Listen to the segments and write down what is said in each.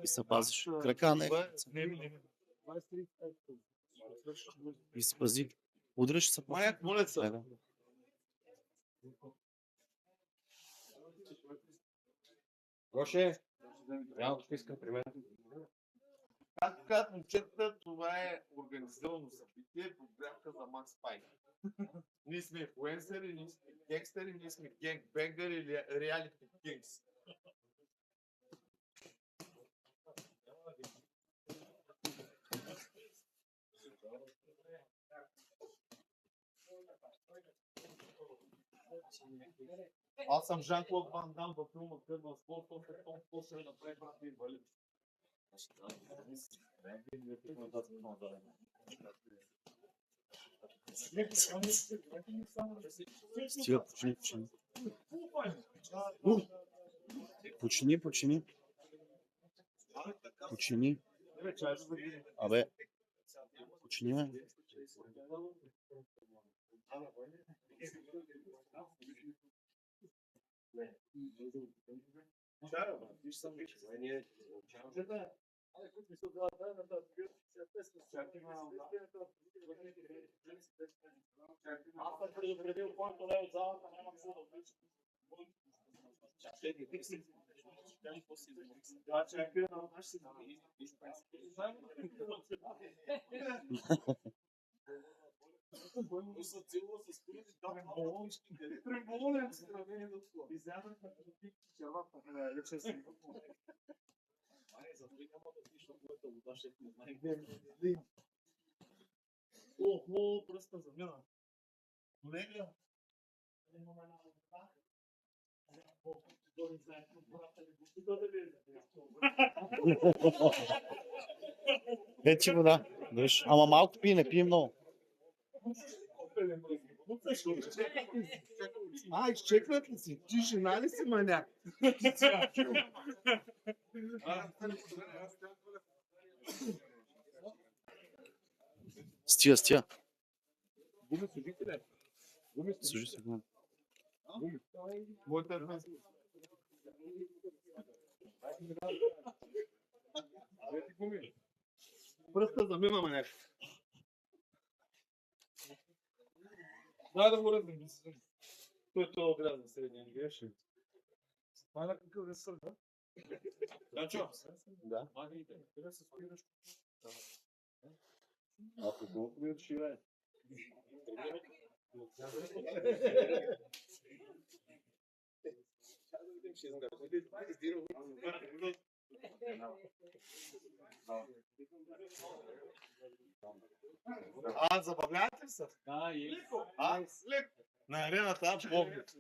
И се пазиш. Крака не. И се пази. Удръж се. Маяк, моля се. Да. Гоше, няма искам при мен. Както казват момчетата, това е организирано събитие, подгрявка за Макс Пайк. Ние сме инфлуенсъри, ние сме генгстери, ние сме генгбенгъри или реалити кингс. Аз съм Жан-Клод Ван Дам във филма Кръв в спорта, какво ще направи брат и инвалид. Стига, почини. Почини. Абе, почини, бе. Аз съм предупредил, който не е от залата, няма какво да влиза. Да, чакай, но ще Охо, пръста замина. Колега. Вече вода. Ама малко пи, не пи много. Изчекват ли си? Ти жена ли си, маняк? Стига. Служи се. Пръста замина, маняк. Дай да го разбим. Той е това град на средния, не греш ли? Това е на какъв ресър, да? Да, чо? Да. Къде се спираш? Ако колко ми отшивае? Забавлявате ли се? Леко. На арената, поглед.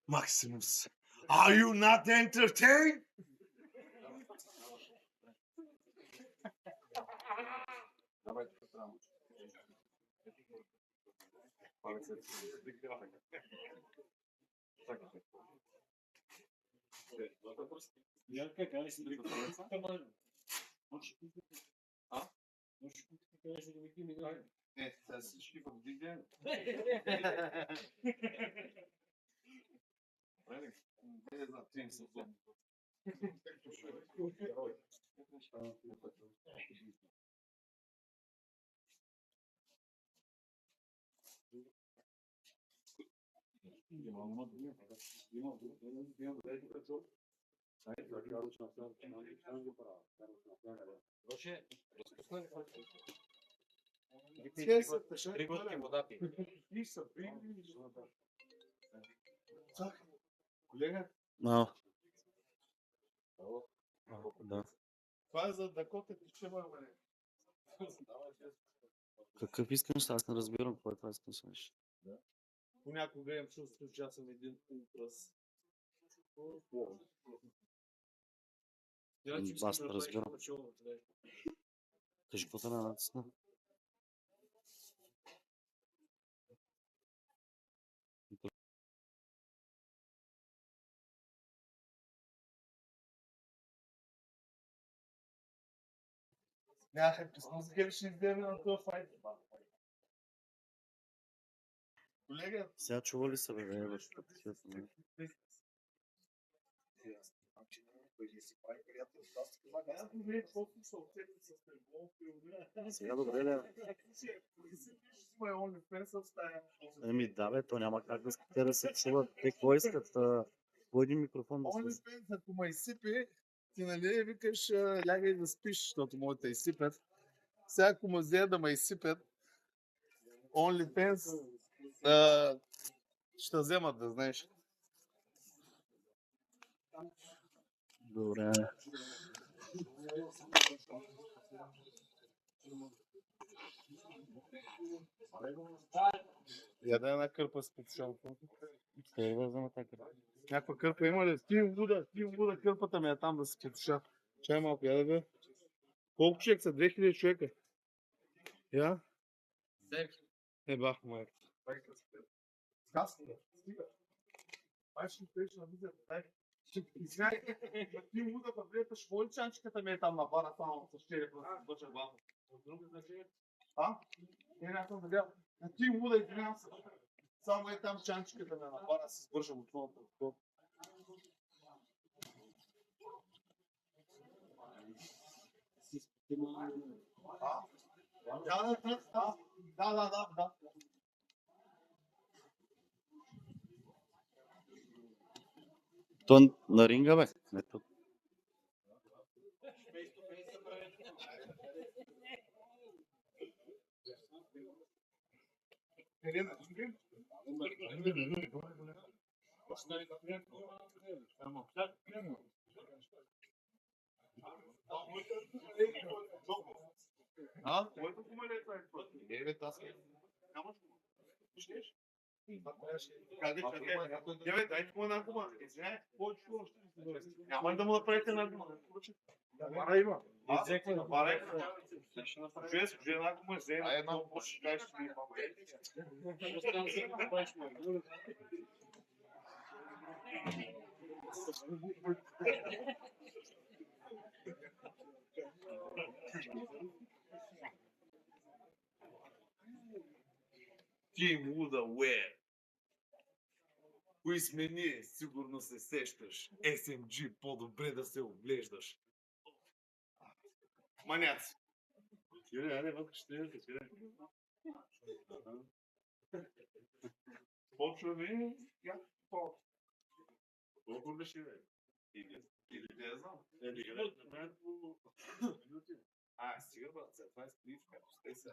Максимус. Are you not entertained? Сега всички подвига. Не знам, 30 зон. Три глътки вода пи. Колега? Да. Това е за Дакота тиче, бе. Какъв искаш? Аз не разбирам какво е това искаш. Понякога имам чувство, че аз съм един ултрас. Аз не разбирам. Кажи какво да натисна. Колега? Сега чува ли се, бе? Сега добре ли? Еми да, бе, то няма как да те да се чуват. Те какво искат? По един микрофон да слушат. OnlyFans, ако ме изсипи, ти нали викаш, лягай да спиш, защото могат да изсипят. Сега ако ме взеят да ме изсипят, OnlyFans ще вземат, да знаеш. Добре. Яде една кърпа с петушалка. Къде да взема така? Някаква кърпа има ли? Стив Вуда, кърпата ми е там да се кетуша. Чай малко, яде бе. Колко човек са? 2000 човека. Я? Бах, майка. Касно, стига. Ай, ще те ще навизя. Извиняй, Стив Вуда пъвлията, ще води чанчиката ми е там на бара, само с щели, просто бъча главно. А? Не съм да гледам. На Стив Вуда, извинявам се. Само е там чанчиката ми е на бара, се сбържам от това. Да. То на ринга, бе. Не тук. Няма ли да му направите една гума? Бара има. Скажи една гума, взе една гума, ще кажеш, че има. Тим Вуда Уер. Кои сме ние, сигурно се сещаш. SMG, по-добре да се оглеждаш. Маняци. Почваме. Колко ли ще бе? Или не знам. Стига брат, след това е сприв, като сте се.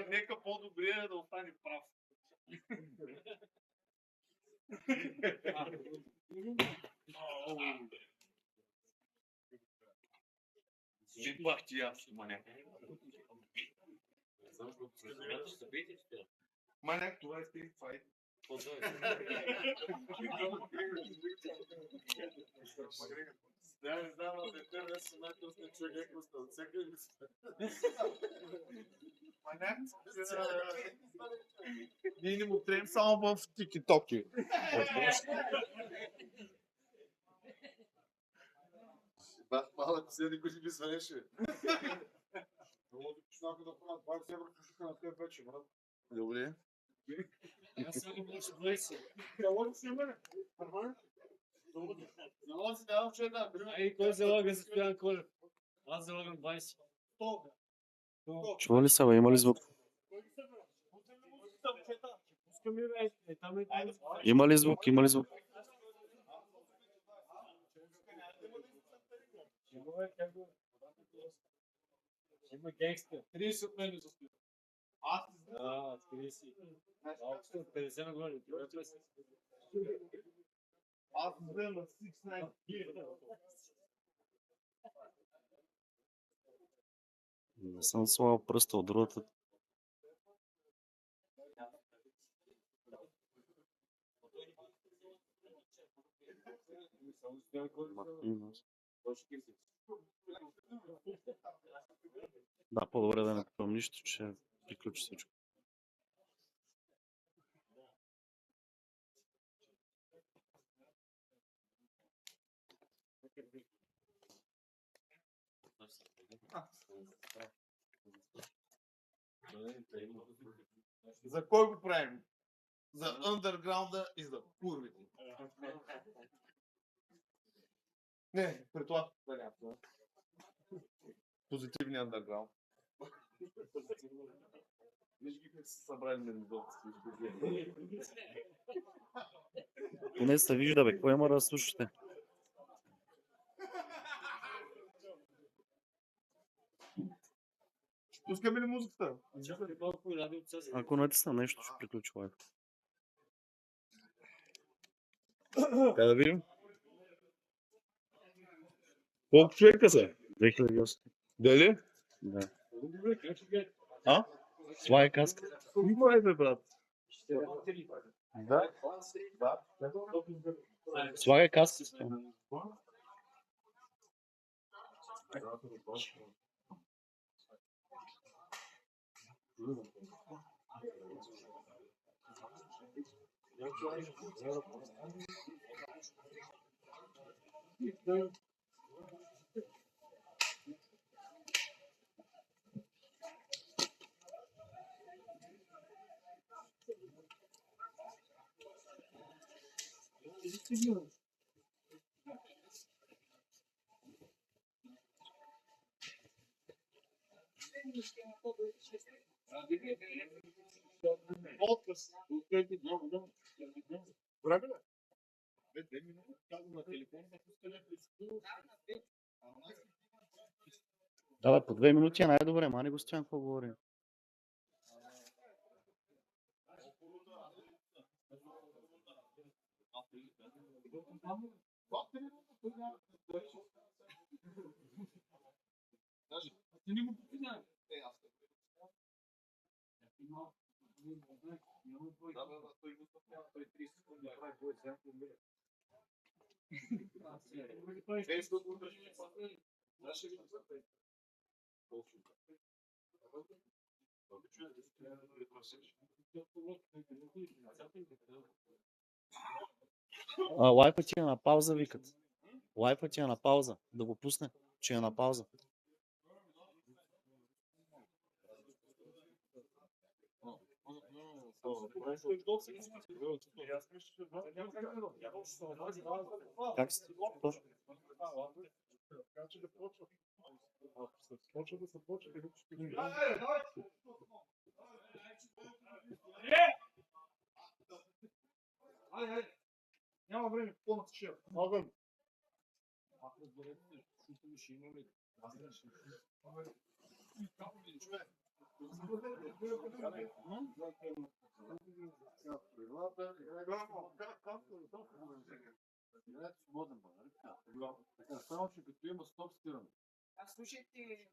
Нека по-добре да остане прав. Житбах ти аз, маняк. Маняк, това е стрит файт. Не знам, но дете не са най-тъсни човек, ако сте отсекали сте. Маняк, ние не му трем само в тики-токи. Бах малък, седи го си ги свалеше. Много да почнаха да правят 20 евро кошука на теб вече, брат. Добре. Аз съм го больше 20. Залога си мене. Залога си давам, че една. Ай, кой залага за Стоян Колев? Аз залагам 20. Чува ли се, бе? Има ли звук? Има ли звук? Има ли звук? Има гангстер. 30 от мен застои. 30. Общо 50 нагоре. Аз взема на 6-9. Не съм слагал пръста от другата. Да, по-добре да не питам нищо, че приключи всичко. За кой го правим? За underground и за курвите. Не, при това варианта. Позитивния андерграунд. Виж ги как са събрали медицински. Поне се вижда, бе. Какво има да слушате? Пускаме ли музиката? Ако натисна нещо, ще приключи лайф. Да видим. Колко човека са? 2008. Дали? Да. А? Слай каска. Май бе, брат. Да. Слагай каска. Отказ. Време ли? 2 минути. Казвам на телефон, да пускаме. Да, по 2 минути е най-добре. Мани го стоян, какво говорим. Лайфът ти е на пауза, викат. Лайфът ти е на пауза. Да го пусне, че е на пауза. Как си? Няма време, пълна тишина. Огън. Само че като има стоп спираме. Слушайте,